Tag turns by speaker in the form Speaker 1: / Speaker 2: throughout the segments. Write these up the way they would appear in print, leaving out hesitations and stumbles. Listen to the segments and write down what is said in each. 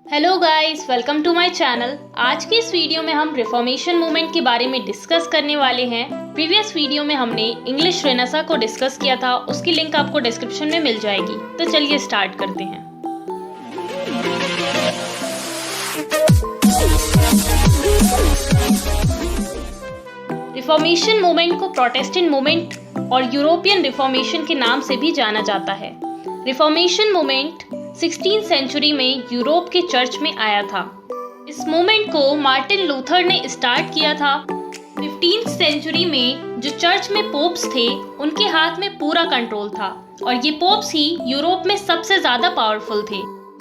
Speaker 1: Hello guys, welcome to my channel. आज की इस वीडियो में हम रिफॉर्मेशन मूवमेंट के बारे में डिस्कस करने वाले हैं। प्रीवियस वीडियो में हमने इंग्लिश रेनेसां को डिस्कस किया था, उसकी लिंक आपको डिस्क्रिप्शन में मिल जाएगी। तो चलिए स्टार्ट करते हैं। रिफॉर्मेशन मूवमेंट को प्रोटेस्टेंट मूवमेंट और यूरोपियन रिफॉर्मेशन के नाम से भी जाना जाता है। रिफॉर्मेशन मूवमेंट 16th सेंचुरी में यूरोप के चर्च में आया था। इस मूवमेंट को मार्टिन लूथर ने स्टार्ट किया था। 15th सेंचुरी में जो चर्च में पोप्स थे, उनके हाथ में पूरा कंट्रोल था और ये पोप्स ही यूरोप में सबसे ज्यादा पावरफुल थे।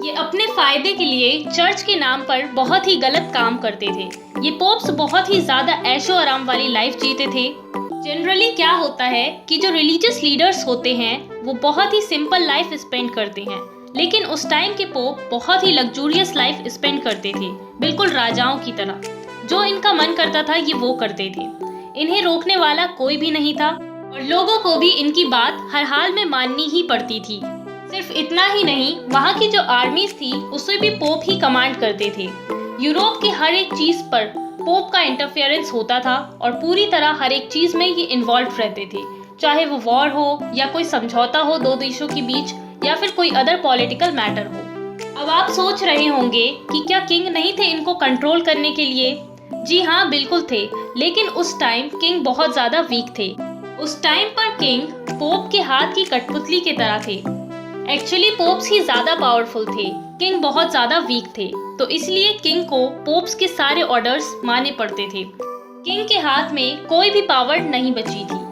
Speaker 1: ये अपने फायदे के लिए चर्च के नाम पर बहुत ही गलत काम करते थे। ये पोप्स बहुत ही ज्यादा ऐशो आराम वाली लाइफ जीते थे। जनरली क्या होता है कि जो रिलीजियस लीडर्स होते हैं वो बहुत ही सिंपल लाइफ स्पेंड करते हैं, लेकिन उस टाइम के पोप बहुत ही लग्जूरियस लाइफ स्पेंड करते थे, बिल्कुल राजाओं की तरह। जो इनका मन करता था ये वो करते थे। इन्हें रोकने वाला कोई भी नहीं था और लोगों को भी इनकी बात हर हाल में माननी ही पड़ती थी। सिर्फ इतना ही नहीं, वहाँ की जो आर्मीज थी उसे भी पोप ही कमांड करते थे। यूरोप की हर एक चीज पर पोप का इंटरफेरेंस होता था और पूरी तरह हर एक चीज में ये इन्वॉल्व रहते थे, चाहे वो वॉर हो या कोई समझौता हो दो देशों के बीच या फिर कोई अदर पॉलिटिकल मैटर हो। अब आप सोच रहे होंगे कि क्या किंग नहीं थे इनको कंट्रोल करने के लिए? जी हाँ, बिल्कुल थे, लेकिन उस टाइम किंग बहुत ज्यादा वीक थे। उस टाइम पर किंग पोप के हाथ की कठपुतली की तरह थे। एक्चुअली पोप्स ही ज्यादा पावरफुल थे, किंग बहुत ज्यादा वीक थे, तो इसलिए किंग को पोप्स के सारे ऑर्डर्स मानने पड़ते थे। किंग के हाथ में कोई भी पावर नहीं बची थी।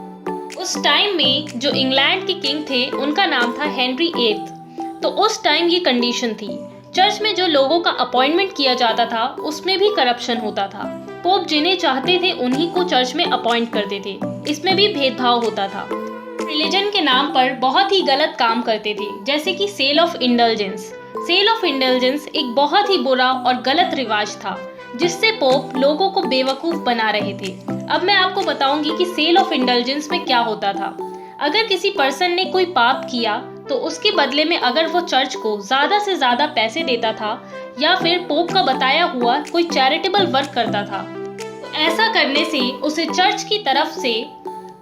Speaker 1: उस टाइम में जो इंग्लैंड के किंग थे उनका नाम था हेनरी 8। तो उस टाइम ये कंडीशन थी, चर्च में जो लोगों का अपॉइंटमेंट किया जाता था उसमें भी करप्शन होता था। पोप जिन्हें चाहते थे उन्हीं को चर्च में अपॉइंट करते थे, इसमें भी भेदभाव होता था। रिलीजन के नाम पर बहुत ही गलत काम करते थे, जैसे कि sale of indulgence. Sale of indulgence एक बहुत ही बुरा और गलत रिवाज था जिससे पोप लोगों को बेवकूफ बना रहे थे। अब मैं आपको बताऊंगी कि सेल ऑफ इंडल्जेंस में क्या होता था। अगर किसी पर्सन ने कोई पाप किया तो उसके बदले में अगर वो चर्च को ज्यादा से ज्यादा पैसे देता था या फिर पोप का बताया हुआ कोई चैरिटेबल वर्क करता था, तो ऐसा करने से उसे चर्च की तरफ से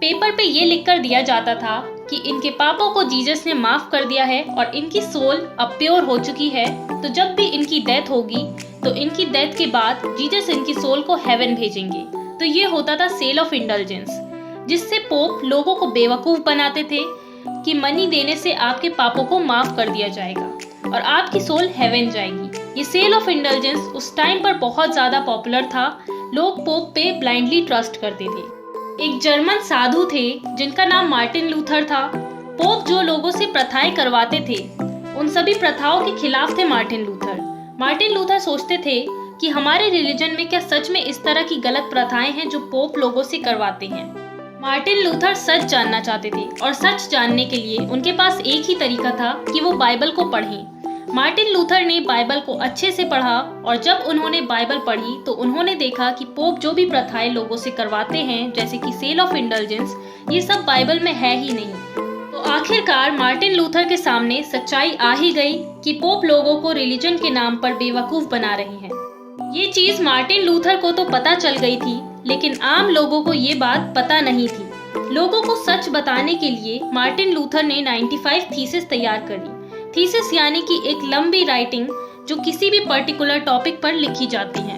Speaker 1: पेपर पे ये लिखकर दिया जाता था कि इनके पापों को जीसस ने माफ कर दिया है और इनकी सोल अब प्योर हो चुकी है। तो जब भी इनकी डेथ होगी तो इनकी डेथ के बाद जीसस इनकी सोल को हेवन भेजेंगे। तो ये होता था सेल ऑफ इंडल्जेंस, जिससे पोप लोगों को बेवकूफ बनाते थे कि मनी देने से आपके पापों को माफ कर दिया जाएगा और आपकी सोल हेवन जाएगी। ये सेल ऑफ इंडल्जेंस उस टाइम पर बहुत ज्यादा पॉपुलर था। लोग पोप पे ब्लाइंडली ट्रस्ट करते थे। एक जर्मन साधु थे जिनका नाम मार्टिन लूथर था। पोप जो लोगों से प्रथाएं करवाते थे उन सभी प्रथाओं के खिलाफ थे मार्टिन लूथर। मार्टिन लूथर सोचते थे कि हमारे रिलीजन में क्या सच में इस तरह की गलत प्रथाएं हैं जो पोप लोगों से करवाते हैं। मार्टिन लूथर सच जानना चाहते थे और सच जानने के लिए उनके पास एक ही तरीका था कि वो बाइबल को पढ़ें। मार्टिन लूथर ने बाइबल को अच्छे से पढ़ा और जब उन्होंने बाइबल पढ़ी तो उन्होंने देखा कि पोप जो भी प्रथाएं लोगों से करवाते हैं, जैसे कि सेल ऑफ इंडल्जेंस, ये सब बाइबल में है ही नहीं। तो आखिरकार मार्टिन लूथर के सामने सच्चाई आ ही गई कि पोप लोगों को रिलीजन के नाम पर बेवकूफ बना रहे हैं। ये चीज मार्टिन लूथर को तो पता चल गई थी, लेकिन आम लोगों को ये बात पता नहीं थी। लोगों को सच बताने के लिए मार्टिन लूथर ने 95 थीसिस तैयार करी। थीसिस यानी कि एक लंबी राइटिंग जो किसी भी पर्टिकुलर टॉपिक पर लिखी जाती है।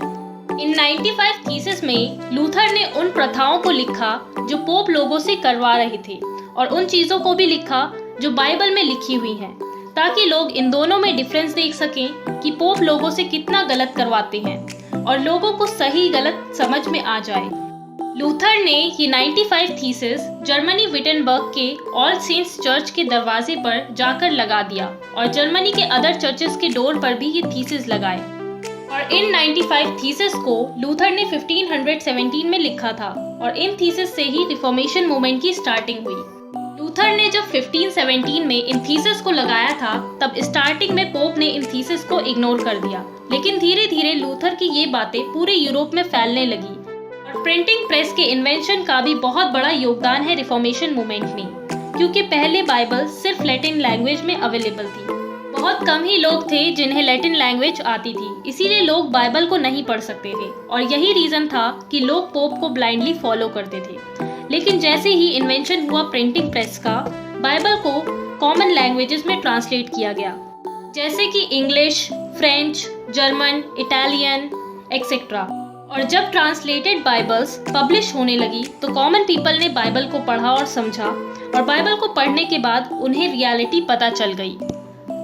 Speaker 1: इन 95 थीसिस में लूथर ने उन प्रथाओं को लिखा जो पोप लोगों से करवा रहे थे और उन चीजों को भी लिखा जो बाइबल में लिखी हुई हैं, ताकि लोग इन दोनों में डिफरेंस देख सकें कि पोप लोगों से कितना गलत करवाते हैं और लोगों को सही गलत समझ में आ जाए। लूथर ने ये 95 थीसिस जर्मनी विटेनबर्ग के ऑल सेंट्स चर्च के दरवाजे पर जाकर लगा दिया और जर्मनी के अदर चर्चेस के डोर पर भी ये थीसिस लगाए। और इन 95 थीसिस को लूथर ने 1517 में लिखा था और इन थीसिस से ही रिफॉर्मेशन मूवमेंट की स्टार्टिंग हुई। लूथर ने जब 1517 में इन थीसिस को लगाया था तब स्टार्टिंग में पोप ने इन थीसिस को इग्नोर कर दिया, लेकिन धीरे धीरे लूथर की ये बातें पूरे यूरोप में फैलने लगी। और प्रिंटिंग प्रेस के इन्वेंशन का भी बहुत बड़ा योगदान है रिफॉर्मेशन मूवमेंट में, क्योंकि पहले बाइबल सिर्फ लैटिन लैंग्वेज में अवेलेबल थी। बहुत कम ही लोग थे जिन्हें लैटिन लैंग्वेज आती थी, इसीलिए लोग बाइबल को नहीं पढ़ सकते थे और यही रीज़न था कि लोग पोप को ब्लाइंडली फॉलो करते थे। लेकिन जैसे ही इन्वेंशन हुआ प्रिंटिंग प्रेस का, बाइबल को कॉमन लैंग्वेजेस में ट्रांसलेट किया गया, जैसे कि English, French, German, Italian etcetera. और जब ट्रांसलेटेड बाइबल्स पब्लिश होने लगी तो कॉमन पीपल ने बाइबल को पढ़ा और समझा, और बाइबल को पढ़ने के बाद उन्हें रियलिटी पता चल गई।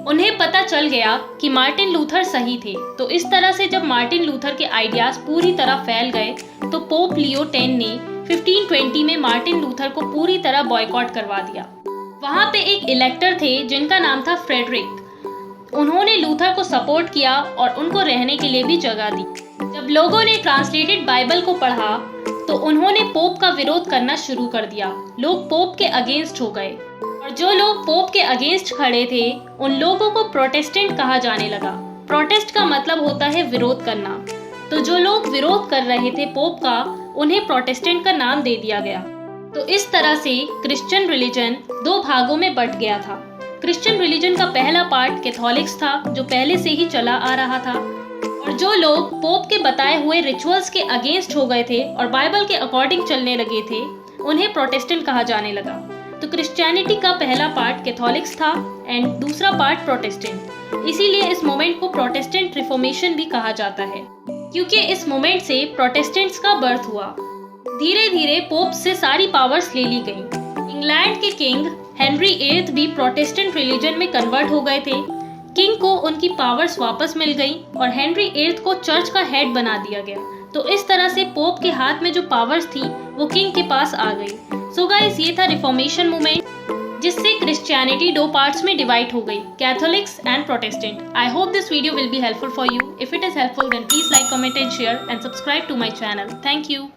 Speaker 1: उन्हें पता चल गया कि मार्टिन लूथर सही थे। तो इस तरह से जब मार्टिन लूथर के आइडियाज पूरी तरह फैल गए तो पोप लियो 10 ने 1520 में मार्टिन लूथर को पूरी तरह बॉयकॉट करवा दिया। वहाँ पे एक इलेक्टर थे जिनका नाम था फ्रेडरिक। उन्होंने लूथर को सपोर्ट किया और उनको रहने के लिए भी जगह दी। जब लोगों ने ट्रांसलेटेड बाइबल को पढ़ा तो उन्होंने पोप का विरोध करना शुरू कर दिया। लोग पोप के अगेंस्ट हो गए और जो लोग पोप के अगेंस्ट खड़े थे उन लोगों को प्रोटेस्टेंट कहा जाने लगा। प्रोटेस्ट का मतलब होता है विरोध करना। तो जो लोग विरोध कर रहे थे पोप का, उन्हें प्रोटेस्टेंट का नाम दे दिया गया। तो इस तरह से क्रिश्चियन रिलीजन दो भागों में बंट गया था। क्रिश्चियन रिलीजन का पहला पार्ट कैथोलिक्स था, जो पहले से ही चला आ रहा था, और जो लोग पोप के बताए हुए रिचुअल्स के अगेंस्ट हो गए थे और बाइबल के अकॉर्डिंग चलने लगे थे, उन्हें प्रोटेस्टेंट कहा जाने लगा। तो क्रिश्चियनिटी का पहला पार्ट कैथोलिक्स था एंड दूसरा पार्ट प्रोटेस्टेंट। इसीलिए इस मूवमेंट को प्रोटेस्टेंट रिफॉर्मेशन भी कहा जाता है, क्योंकि इस मूवमेंट से प्रोटेस्टेंट्स का बर्थ हुआ। धीरे धीरे पोप से सारी पावर्स ले ली गई। इंग्लैंड के किंग हेनरी 8 भी प्रोटेस्टेंट रिलीजन में कन्वर्ट हो गए थे। किंग को उनकी पावर्स वापस मिल गई और हेनरी 8 को चर्च का हेड बना दिया गया। तो इस तरह से पोप के हाथ में जो पावर्स थी वो किंग के पास आ गई। सो गाइस, ये था रिफॉर्मेशन मूवमेंट, जिससे क्रिश्चियनिटी दो पार्ट्स में डिवाइड हो गई, Catholics and Protestant. I hope this video will be helpful for you. If it is helpful then please like, comment and share and subscribe to my channel. Thank you.